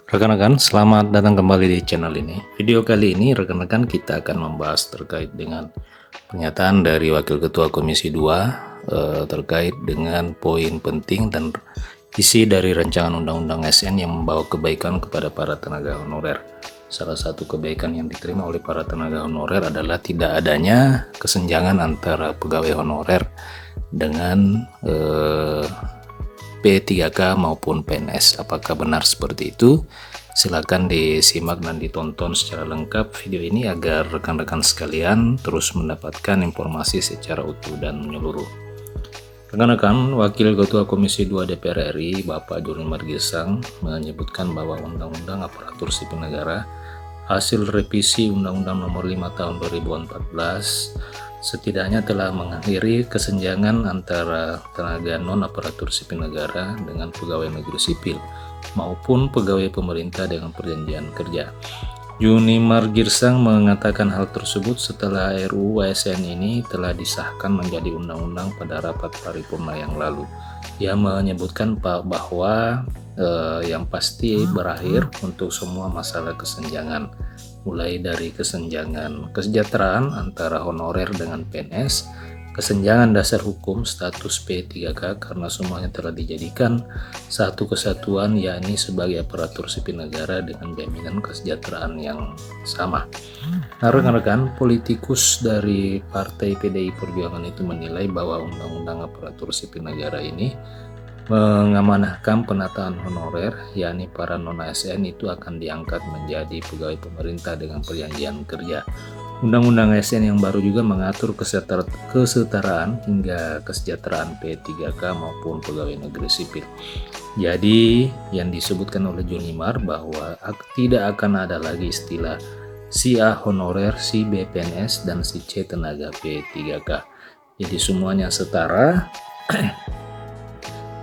Rekan-rekan, selamat datang kembali di channel ini. Video kali ini rekan-rekan kita akan membahas terkait dengan pernyataan dari Wakil Ketua Komisi 2 terkait dengan poin penting dan isi dari rancangan Undang-Undang ASN yang membawa kebaikan kepada para tenaga honorer. Salah satu kebaikan yang diterima oleh para tenaga honorer adalah tidak adanya kesenjangan antara pegawai honorer dengan P3K maupun PNS. Apakah benar seperti itu? Silakan disimak dan ditonton secara lengkap video ini agar rekan-rekan sekalian terus mendapatkan informasi secara utuh dan menyeluruh. Rekan-rekan, Wakil Ketua Komisi 2 DPR RI Bapak Joni Margisang menyebutkan bahwa Undang-Undang Aparatur Sipil Negara hasil revisi Undang-Undang Nomor 5 Tahun 2014 setidaknya telah mengakhiri kesenjangan antara tenaga non-aparatur sipil negara dengan pegawai negeri sipil maupun pegawai pemerintah dengan perjanjian kerja. Joni Margisang mengatakan hal tersebut setelah RUU ASN ini telah disahkan menjadi undang-undang pada rapat paripurna yang lalu. Ia menyebutkan bahwa yang pasti berakhir untuk semua masalah kesenjangan, mulai dari kesenjangan kesejahteraan antara honorer dengan PNS, kesenjangan dasar hukum status P3K karena semuanya telah dijadikan satu kesatuan, yakni sebagai aparatur sipil negara dengan jaminan kesejahteraan yang sama. Nah, rekan-rekan, politikus dari Partai PDI Perjuangan itu menilai bahwa Undang-Undang Aparatur Sipil Negara ini mengamanahkan penataan honorer, yakni para non-ASN itu akan diangkat menjadi pegawai pemerintah dengan perjanjian kerja. Undang-Undang ASN yang baru juga mengatur kesetaraan hingga kesejahteraan P3K maupun pegawai negeri sipil. Jadi yang disebutkan oleh Joni Mar bahwa tidak akan ada lagi istilah si A honorer, si B PNS, dan si C tenaga P3K. Jadi semuanya setara.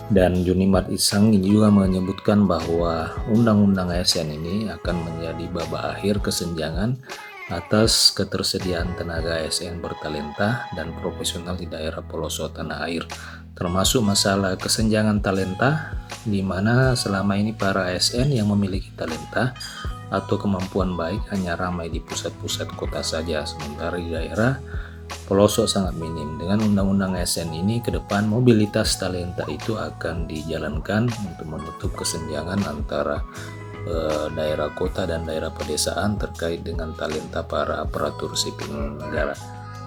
Dan Joni Margisang juga menyebutkan bahwa Undang-Undang ASN ini akan menjadi babak akhir kesenjangan atas ketersediaan tenaga ASN bertalenta dan profesional di daerah pelosok tanah air, termasuk masalah kesenjangan talenta, di mana selama ini para ASN yang memiliki talenta atau kemampuan baik hanya ramai di pusat-pusat kota saja, sementara di daerah pelosok sangat minim. Dengan Undang-Undang ASN ini ke depan mobilitas talenta itu akan dijalankan untuk menutup kesenjangan antara daerah kota dan daerah pedesaan terkait dengan talenta para aparatur sipil negara.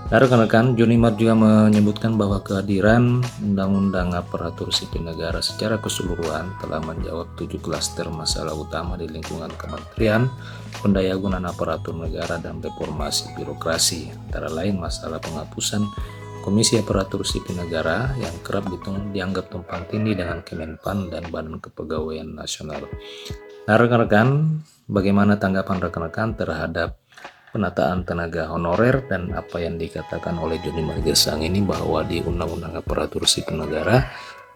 Nah, rekan-rekan, Joni Mar juga menyebutkan bahwa kehadiran Undang-Undang Aparatur Sipil Negara secara keseluruhan telah menjawab 7 klaster masalah utama di lingkungan Kementerian Pendayagunaan Aparatur Negara dan Reformasi Birokrasi, antara lain masalah penghapusan Komisi Aparatur Sipil Negara yang kerap dianggap tumpang tindih dengan Kemenpan dan Badan Kepegawaian Nasional. Nah, rekan-rekan, bagaimana tanggapan rekan-rekan terhadap penataan tenaga honorer dan apa yang dikatakan oleh Joni Margisang ini bahwa di Undang-Undang Aparatur Sipil Negara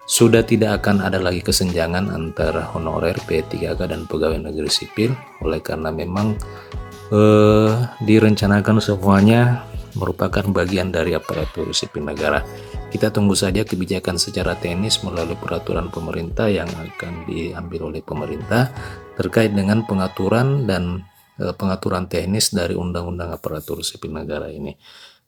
sudah tidak akan ada lagi kesenjangan antara honorer, P3K dan pegawai negeri sipil, oleh karena memang direncanakan semuanya merupakan bagian dari aparatur sipil negara. Kita tunggu saja kebijakan secara teknis melalui peraturan pemerintah yang akan diambil oleh pemerintah terkait dengan pengaturan dan pengaturan teknis dari Undang-Undang Aparatur Sipil Negara ini.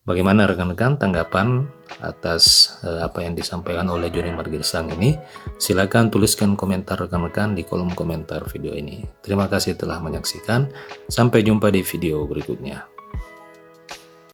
Bagaimana rekan-rekan tanggapan atas apa yang disampaikan oleh Joni Margisang ini? Silakan tuliskan komentar rekan-rekan di kolom komentar video ini. Terima kasih telah menyaksikan. Sampai jumpa di video berikutnya.